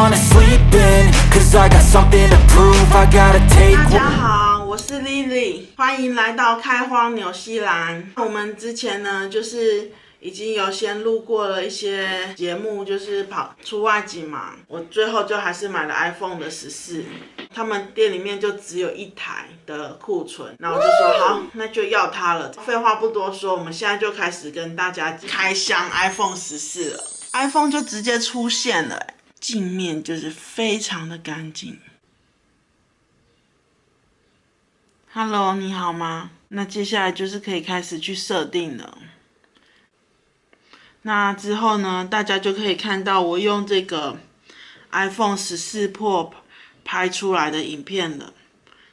wanna sleep in, cause I got something to prove, I gotta take. 大家好，我是 Lily， 欢迎来到开荒纽西兰。我们之前呢，就是已经有先录过了一些节目，就是跑出外景嘛。我最后就还是买了 iPhone 的14，他们店里面就只有1台的库存，然后我就说好，那就要它了。废话不多说，我们现在就开始跟大家开箱 iPhone 14了。iPhone 就直接出现了，镜面就是非常的干净。Hello， 你好吗？那接下来就是可以开始去设定了。那之后呢，大家就可以看到我用这个 iPhone 14 Pro 拍出来的影片了，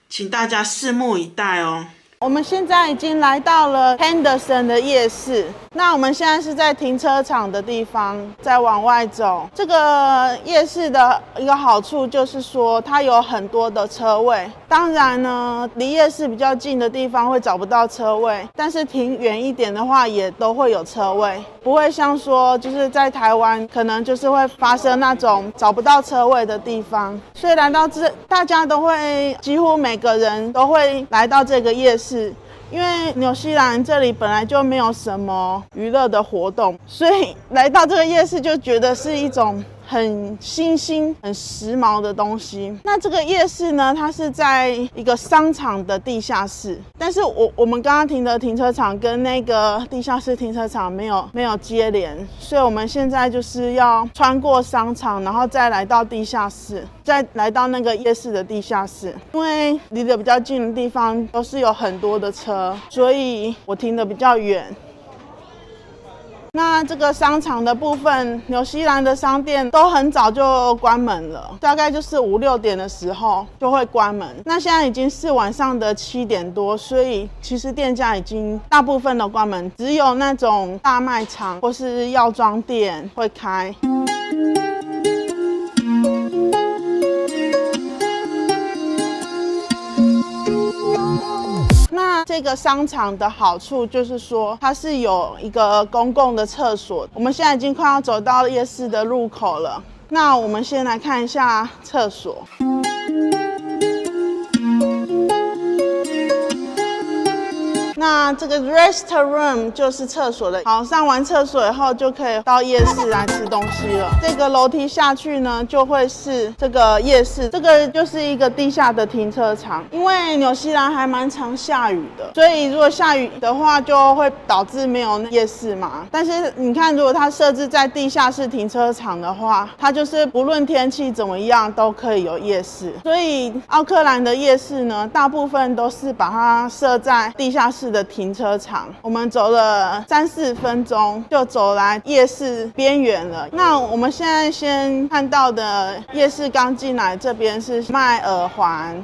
请大家拭目以待哦。我们现在已经来到了 Henderson 的夜市，那我们现在是在停车场的地方，再往外走。这个夜市的一个好处就是说，它有很多的车位。当然呢，离夜市比较近的地方会找不到车位，但是停远一点的话，也都会有车位，不会像说就是在台湾可能就是会发生那种找不到车位的地方。所以来到这，大家都会几乎每个人都会来到这个夜市。因为纽西兰这里本来就没有什么娱乐的活动，所以来到这个夜市就觉得是一种很新兴、很时髦的东西。那这个夜市呢，它是在一个商场的地下室，但是我们刚刚停的停车场跟那个地下室停车场没有接连，所以我们现在就是要穿过商场，然后再来到地下室，再来到那个夜市的地下室。因为离得比较近的地方都是有很多的车，所以我停得比较远。那这个商场的部分，纽西兰的商店都很早就关门了，大概就是5、6点的时候就会关门。那现在已经是晚上的7点多，所以其实店家已经大部分都关门，只有那种大卖场或是药妆店会开。那这个商场的好处就是说，它是有一个公共的厕所。我们现在已经快要走到夜市的入口了。那我们先来看一下厕所。那这个 restroom 就是厕所的。好，上完厕所以后就可以到夜市来吃东西了。这个楼梯下去呢，就会是这个夜市，这个就是一个地下的停车场。因为纽西兰还蛮常下雨的，所以如果下雨的话，就会导致没有夜市嘛。但是你看，如果它设置在地下室停车场的话，它就是不论天气怎么样都可以有夜市。所以奥克兰的夜市呢，大部分都是把它设在地下室的停车场。我们走了3、4分钟就走来夜市边缘了。那我们现在先看到的夜市刚进来，这边是卖耳环，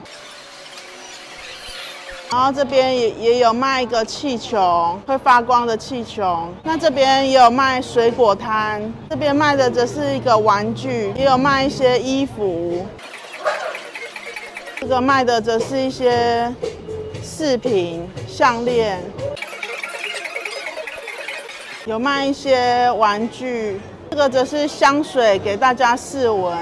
然后这边也有卖一个气球，会发光的气球。那这边也有卖水果摊，这边卖的则是一个玩具，也有卖一些衣服。这个卖的则是一些饰品、项链，有卖一些玩具。这个则是香水，给大家试闻。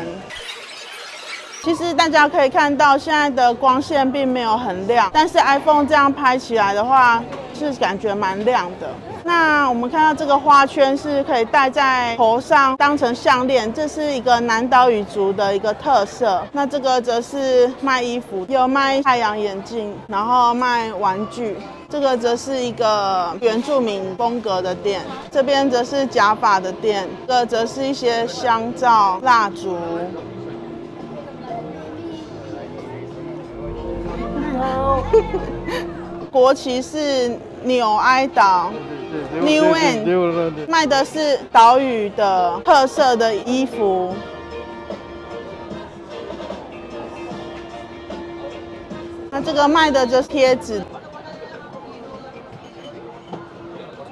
其实大家可以看到，现在的光线并没有很亮，但是 iPhone 这样拍起来的话，是感觉蛮亮的。那我们看到这个花圈是可以戴在头上当成项链，这是一个南岛语族的一个特色。那这个则是卖衣服，也有卖太阳眼镜，然后卖玩具。这个则是一个原住民风格的店，这边则是假发的店，这个则是一些香皂、蜡烛。国旗是纽埃岛 New End， 卖的是岛屿的特色的衣服。那这个卖的就是贴纸，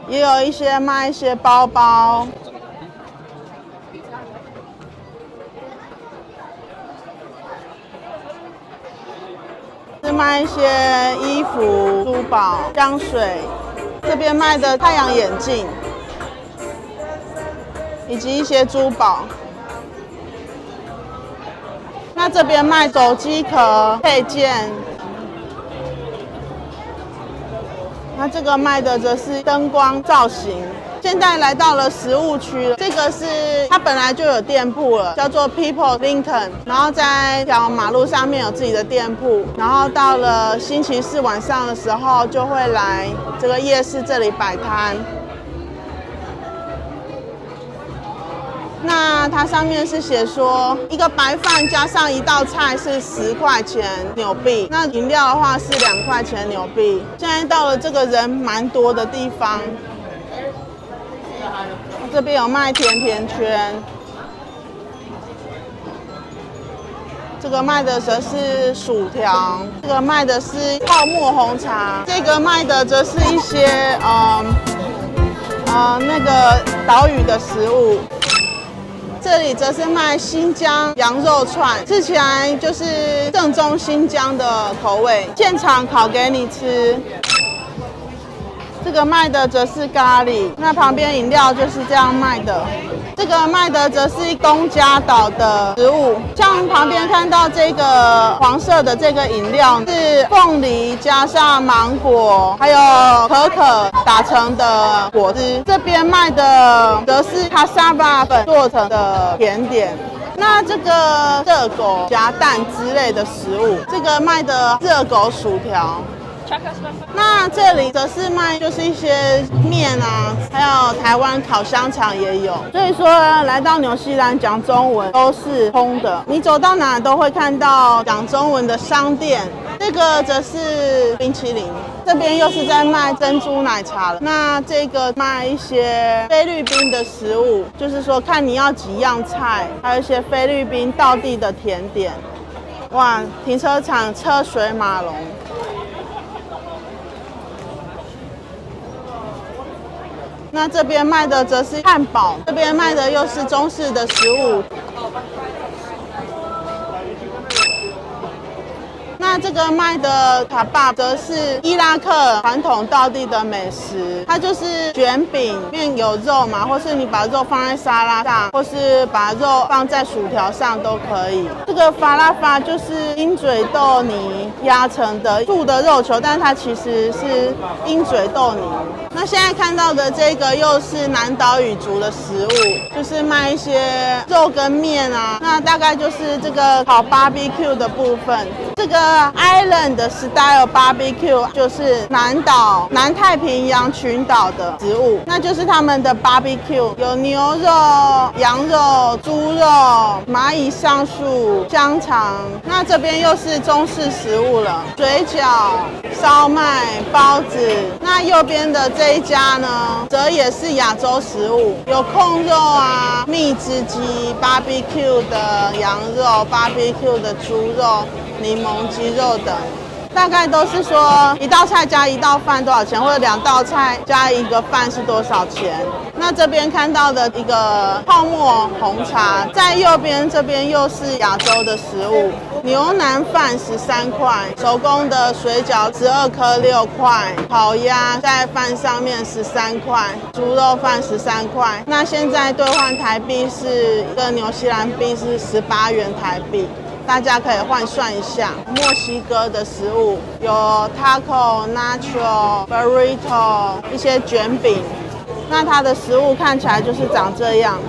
也有一些卖一些包包。是卖一些衣服、珠宝、香水，这边卖的太阳眼镜，以及一些珠宝。那这边卖手机壳配件。那这个卖的则是灯光造型。现在来到了食物区了，这个是它本来就有店铺了，叫做 People Lincoln， 然后在一条马路上面有自己的店铺，然后到了星期四晚上的时候就会来这个夜市这里摆摊。那它上面是写说，一个白饭加上一道菜是10块钱纽币，那饮料的话是2块钱纽币。现在到了这个人蛮多的地方，这边有卖甜甜圈，这个卖的则是薯条，这个卖的是泡沫红茶，这个卖的则是一些那个岛屿的食物。这里则是卖新疆羊肉串，吃起来就是正宗新疆的口味，现场烤给你吃。这个卖的则是咖喱，那旁边饮料就是这样卖的。这个卖的则是东加岛的食物，像旁边看到这个黄色的这个饮料是凤梨加上芒果还有可可打成的果汁。这边卖的则是卡萨巴粉做成的甜点。那这个热狗夹蛋之类的食物，这个卖的热狗薯条。那这里则是卖就是一些面啊，还有台湾烤香肠也有。所以说来到纽西兰讲中文都是通的，你走到哪都会看到讲中文的商店。这个则是冰淇淋，这边又是在卖珍珠奶茶了。那这个卖一些菲律宾的食物，就是说看你要几样菜，还有一些菲律宾道地的甜点。哇，停车场车水马龙。那这边卖的则是汉堡，这边卖的又是中式的食物。那这个卖的塔巴则是伊拉克传统道地的美食，它就是卷饼，里面有肉嘛，或是你把肉放在沙拉上，或是把肉放在薯条上都可以。这个法拉法就是鹰嘴豆泥压成的素的肉球，但是它其实是鹰嘴豆泥。那现在看到的这个又是南岛语族的食物，就是卖一些肉跟面啊，那大概就是这个烤 barbecue 的部分。这个 Island Style Barbecue 就是南太平洋群岛的食物，那就是他们的 barbecue， 有牛肉、羊肉、猪肉、蚂蚁上树、香肠。那这边又是中式食物了，水饺、烧麦、包子。那右边的这一家呢，则也是亚洲食物，有控肉啊、蜜汁鸡、barbecue 的羊肉、barbecue 的猪肉、柠檬鸡肉等，大概都是说一道菜加一道饭多少钱，或者2道菜加一个饭是多少钱。那这边看到的一个泡沫红茶，在右边这边又是亚洲的食物，牛腩饭13块，手工的水饺12颗6块，烤鸭在饭上面13块，猪肉饭13块。那现在兑换台币是一个纽西兰币是18元台币。大家可以换算一下。墨西哥的食物有 taco、nacho、burrito 一些卷饼，那它的食物看起来就是长这样。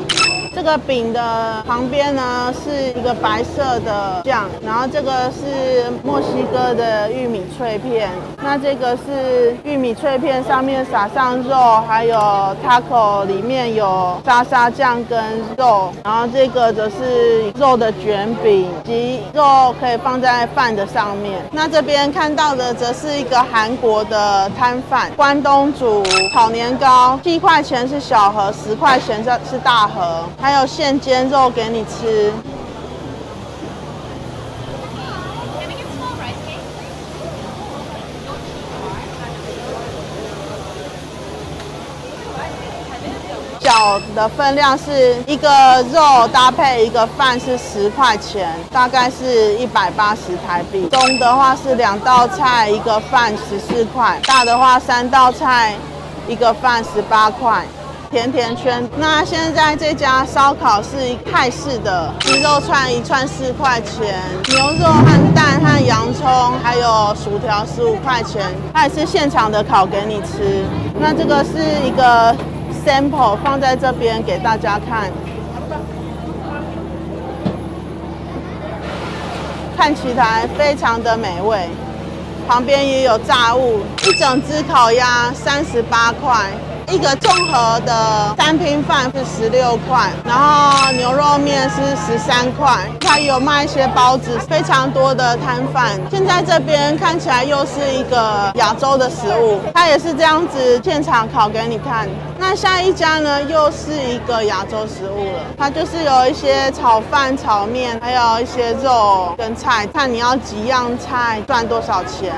这个饼的旁边呢是一个白色的酱，然后这个是墨西哥的玉米脆片，那这个是玉米脆片上面撒上肉，还有 taco 里面有沙沙酱跟肉，然后这个则是肉的卷饼及肉可以放在饭的上面。那这边看到的则是一个韩国的摊贩，关东煮、炒年糕，7块钱是小盒，10块钱是大盒。还有现煎肉给你吃。小的分量是一个肉搭配一个饭是10块钱，大概是180台币。中的话是2道菜一个饭14块，大的话3道菜一个饭18块。甜甜圈。那现在这家烧烤是泰式的鸡肉串，一串4块钱，牛肉和蛋和洋葱还有薯条15块钱，它也是现场的烤给你吃。那这个是一个 sample 放在这边给大家看，看起来非常的美味。旁边也有炸物，一整只烤鸭38块，一个综合的3拼饭是16块，然后牛肉面是13块，它有卖一些包子，非常多的摊贩。现在这边看起来又是一个亚洲的食物，它也是这样子现场烤给你看。那下一家呢，又是一个亚洲食物了，它就是有一些炒饭、炒面，还有一些肉跟菜，看你要几样菜赚多少钱。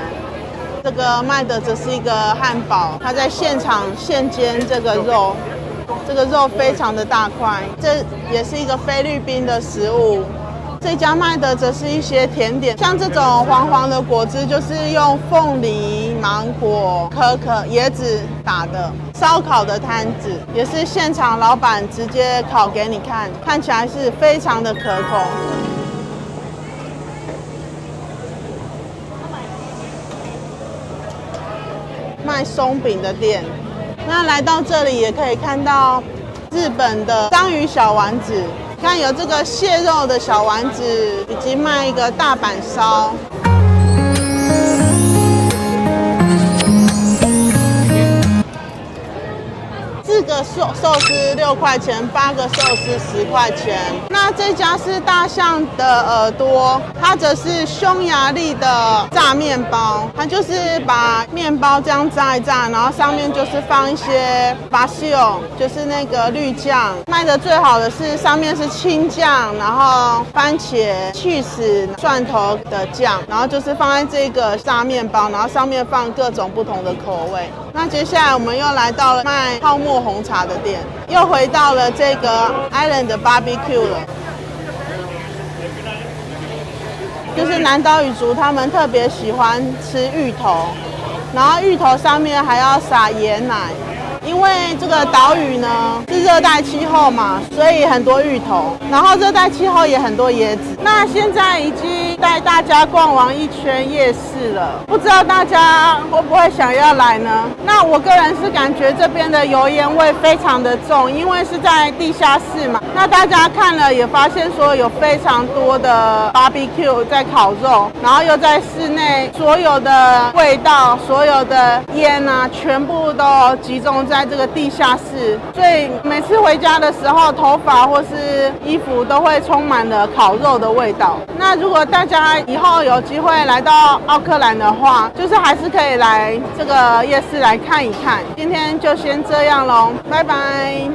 这个卖的则是一个汉堡，它在现场现煎这个肉，这个肉非常的大块，这也是一个菲律宾的食物。这家卖的则是一些甜点，像这种黄黄的果汁就是用凤梨、芒果、可可、椰子打的。烧烤的摊子也是现场老板直接烤给你看，看起来是非常的可口。卖松饼的店，那来到这里也可以看到日本的章鱼小丸子，看有这个蟹肉的小丸子，以及卖一个大阪烧。4个寿司6块钱，8个寿司10块钱。那这家是大象的耳朵，它则是匈牙利的炸面包，它就是把面包这样炸一炸，然后上面就是放一些basil，就是那个绿酱。卖的最好的是上面是青酱，然后番茄、cheese、蒜头的酱，然后就是放在这个炸面包，然后上面放各种不同的口味。那接下来我们又来到了卖泡沫红茶的店，又回到了这个 Island 的 Barbecue 了。就是南岛语族他们特别喜欢吃芋头，然后芋头上面还要撒椰奶。因为这个岛屿呢是热带气候嘛，所以很多芋头，然后热带气候也很多椰子。那现在已经带大家逛完一圈夜市了，不知道大家会不会想要来呢？那我个人是感觉这边的油烟味非常的重，因为是在地下室嘛。那大家看了也发现说有非常多的 barbecue 在烤肉，然后又在室内，所有的味道、所有的烟啊，全部都集中在这个地下室，所以每次回家的时候，头发或是衣服都会充满了烤肉的味道。那如果大家以后有机会来到奥克兰的话，就是还是可以来这个夜市来看一看。今天就先这样咯，拜拜。